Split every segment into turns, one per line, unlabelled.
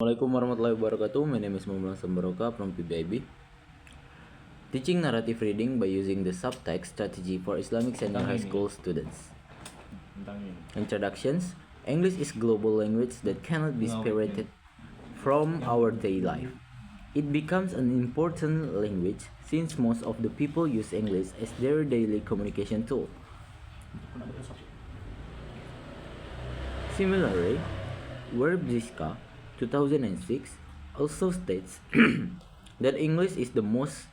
Assalamualaikum warahmatullahi wabarakatuh. My name is Langsan Baroka from PBIB. Teaching narrative reading by using the subtext strategy for Islamic senior high school students. Introductions. English is global language that cannot be separated from our daily life. It becomes an important language since most of the people use English as their daily communication tool. Similarly, Verbziska 2006 also states that English is the most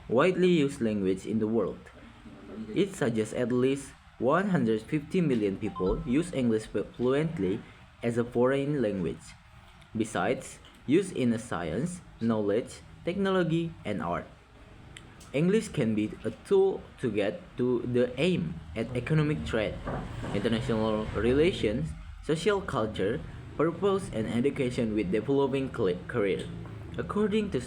widely used language in the world. It suggests at least 150 million people use English fluently as a foreign language. Besides, use in science, knowledge, technology, and art. English can be a tool to get to the aim at economic trade, international relations, social culture, purpose, and education with developing career. According to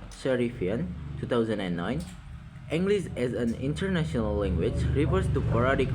Sharifian 2009, English as an international language refers to paradigm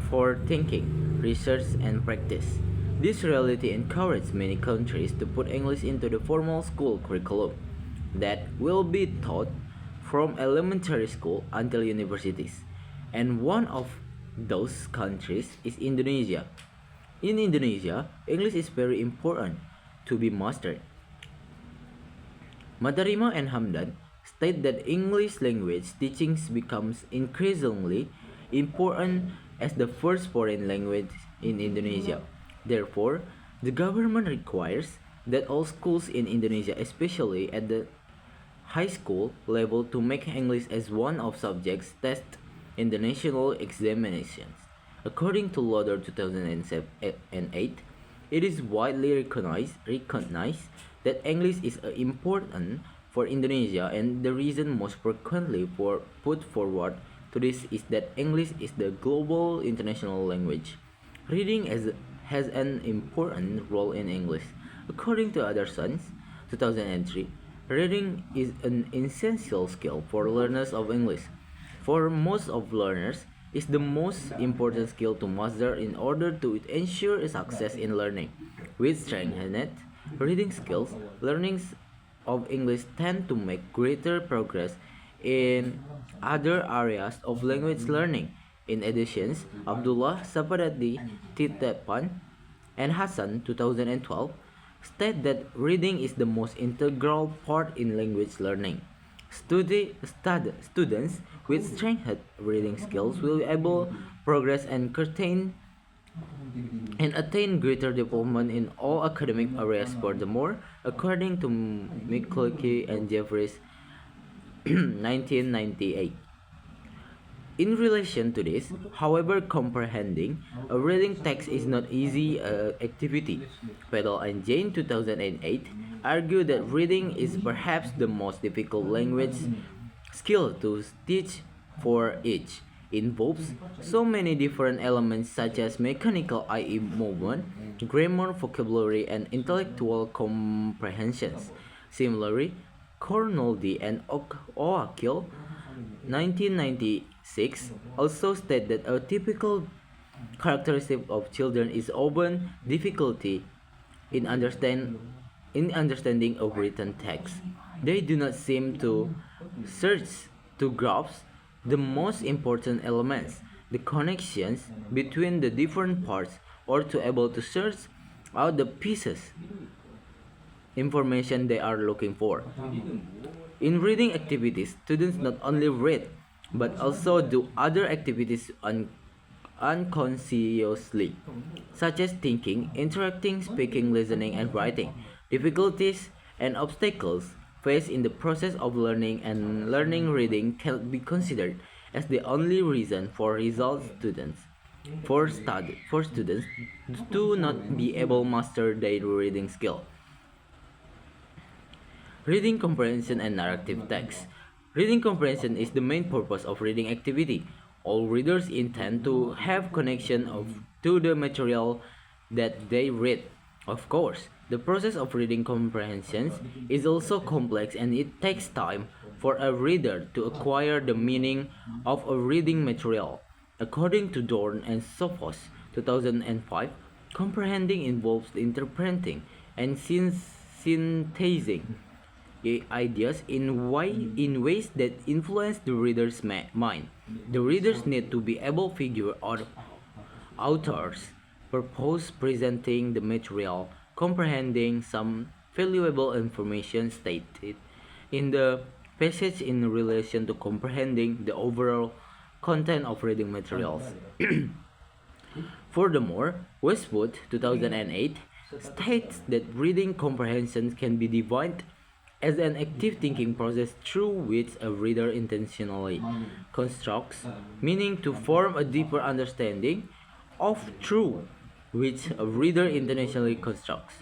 for thinking, research, and practice. This reality encourages many countries to put English into the formal school curriculum that will be taught from elementary school until universities. And one of those countries is Indonesia. In Indonesia, English is very important to be mastered. Matarima and Hamdan state that English language teaching becomes increasingly important as the first foreign language in Indonesia. Therefore, the government requires that all schools in Indonesia, especially at the high school level, to make English as one of subjects tested in the national examinations. According to Lauder 2008, it is widely recognized that English is important for Indonesia, and the reason most frequently put forward to this is that English is the global international language. Reading has an important role in English. According to Anderson 2003, reading is an essential skill for learners of English. For most of learners, is the most important skill to master in order to ensure success in learning. With strengthened reading skills, learnings of English tend to make greater progress in other areas of language learning. In addition, Abdullah Sapadati Titepan and Hassan 2012 state that reading is the most integral part in language learning. Students with strengthened reading skills will be able progress and attain greater development in all academic areas. Furthermore, according to McCulkey and Jeffries 1998. In relation to this, however, comprehending a reading text is not easy activity. Petal and Jane 2008 argue that reading is perhaps the most difficult language skill to teach, for each involves so many different elements such as mechanical eye movement, grammar, vocabulary, and intellectual comprehensions. Similarly, Cornoldi and Oakil 1996 also state that a typical characteristic of children is often difficulty in understanding of written text. They do not seem to search to grasp the most important elements, the connections between the different parts, or to able to search out the pieces information they are looking for. In reading activities, students not only read but also do other activities unconsciously, such as thinking, interacting, speaking, listening, and writing. Difficulties and obstacles faced in the process of learning and learning reading cannot be considered as the only reason for students to not be able to master their reading skill. Reading comprehension and narrative text. Reading comprehension is the main purpose of reading activity. All readers intend to have connection to the material that they read. Of course, the process of reading comprehension is also complex, and it takes time for a reader to acquire the meaning of a reading material. According to Dorn and Sophos 2005, Comprehending involves interpreting and synthesizing ideas in ways that influence the reader's mind. The readers need to be able to figure out author's purpose presenting the material, comprehending some valuable information stated in the passage in relation to comprehending the overall content of reading materials. Furthermore, Westwood 2008 states that reading comprehension can be defined as an active thinking process through which a reader intentionally constructs meaning to form a deeper understanding of through which a reader intentionally constructs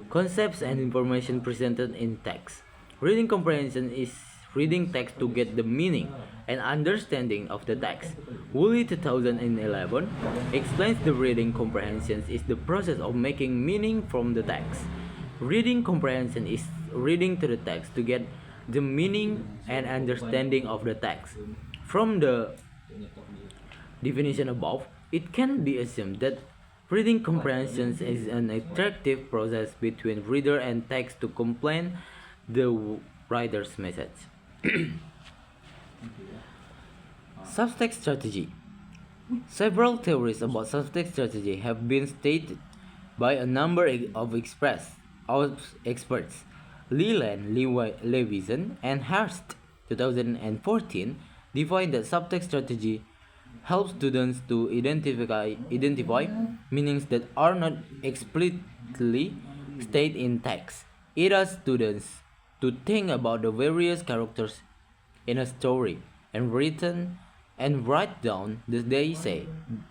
concepts and information presented in text. Reading comprehension is reading text to get the meaning and understanding of the text. Woolley 2011 explains the reading comprehension is the process of making meaning from the text. Reading comprehension is reading to the text to get the meaning and understanding of the text. From the definition above, it can be assumed that reading comprehension is an interactive process between reader and text to complete the writer's message. Subtext strategy. Several theories about subtext strategy have been stated by a number of experts. Leland, Levison, and Hurst 2014 defined that subtext strategy helps students to identify meanings that are not explicitly stated in text. It asks students to think about the various characters in a story and write down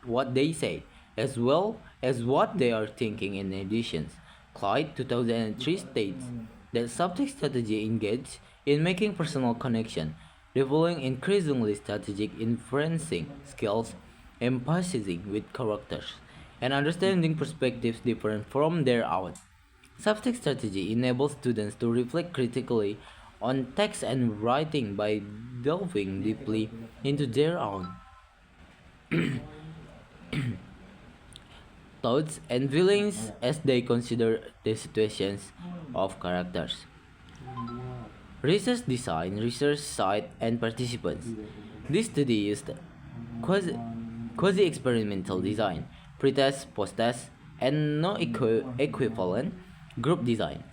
what they say, as well as what they are thinking. In addition, Clyde 2003 states that subtext strategy engages in making personal connection, developing increasingly strategic inferencing skills, empathizing with characters, and understanding perspectives different from their own. Subtext strategy enables students to reflect critically on text and writing by delving deeply into their own thoughts and feelings as they consider the situations of characters. Research design, research site, and participants. This study used quasi experimental design, pretest, post-test, and no equivalent group design.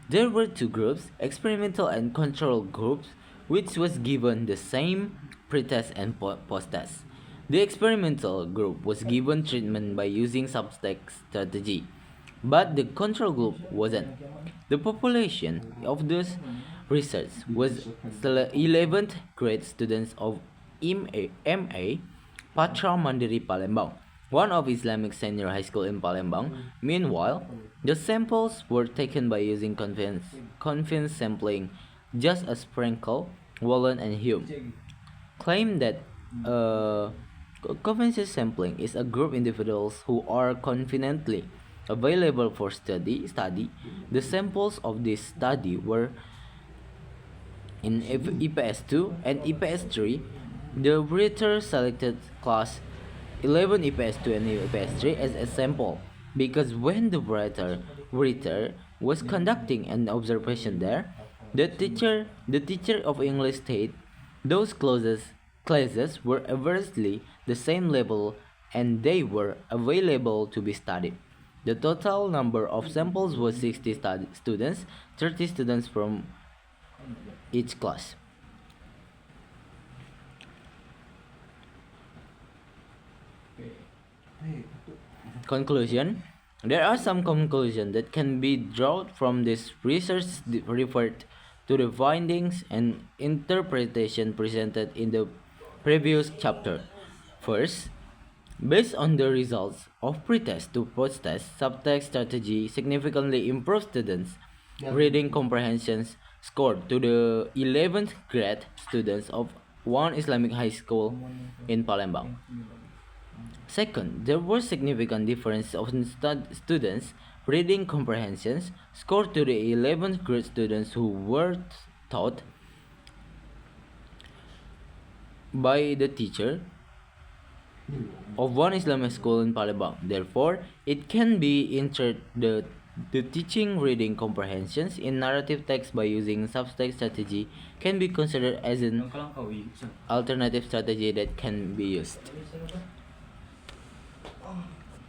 There were two groups, experimental and control groups, which was given the same pretest and post-test. The experimental group was given treatment by using subtext strategy, but the control group wasn't. The population of those research was 11th grade students of MA Patra Mandiri Palembang, one of Islamic Senior High School in Palembang. Meanwhile, the samples were taken by using confiance sampling, just as Frankel, Wallen, and Hume claim that confiance sampling is a group of individuals who are confidently available for study. The samples of this study were in EPS 2 and EPS 3. The writer selected class 11 EPS 2 and EPS 3 as a sample because when the writer was conducting an observation there, the teacher of English stated those classes were averagely the same level and they were available to be studied. The total number of samples was 60 students, 30 students from each class. Conclusion. There are some conclusions that can be drawn from this research referred to the findings and interpretation presented in the previous chapter. First, based on the results of pretest to post-test, subtext strategy significantly improves students' reading comprehension score to the 11th grade students of one Islamic high school in Palembang. Second, there was significant difference of students' reading comprehensions score to the 11th grade students who were taught by the teacher of one Islamic school in Palembang. Therefore, it can be insert the teaching reading comprehensions in narrative text by using subtext strategy can be considered as an alternative strategy that can be used.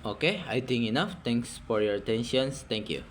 Okay, I think enough. Thanks for your attention. Thank you.